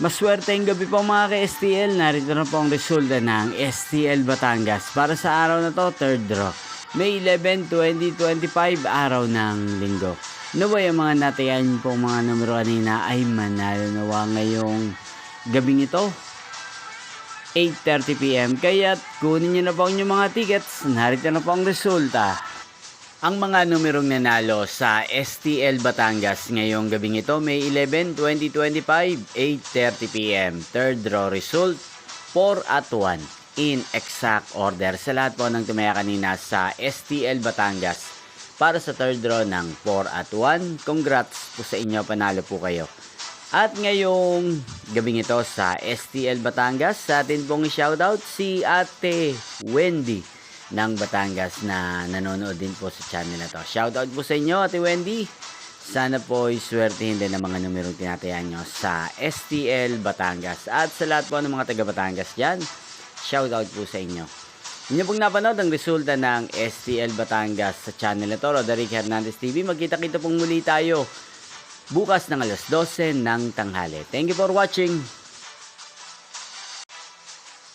Maswerteng gabi po mga ka-STL. Narito na po ang resulta ng STL Batangas para sa araw na to, third draw. May 11, 2025, araw ng linggo. Naway ang mga natayan po mga numero kanina ay manalo nawa ngayong gabing ito, 8:30 PM. Kaya kunin nyo na po ang inyong mga tickets. Narito na po ang resulta. Ang mga numerong nanalo sa STL Batangas ngayong gabing ito, May 11, 2025, 8:30 PM. Third draw result, 4 at 1 in exact order. Sa lahat po ng tumaya kanina sa STL Batangas para sa third draw ng 4 at 1, congrats po sa inyo, panalo po kayo. At ngayong gabing ito sa STL Batangas, sa atin pong i-shoutout si Ate Wendy ng Batangas na nanonood din po sa channel na to. Shoutout po sa inyo, Ate Wendy. Sana po iswertihin din ang mga numerong tinatayan nyo sa STL Batangas. At sa lahat po ng mga taga Batangas dyan, shoutout po sa inyo. Inyo pong napanood ang resulta ng STL Batangas sa channel na to, Roderick Hernandez TV. Magkita-kita pong muli tayo bukas ng alas 12 ng tanghali. Thank you for watching.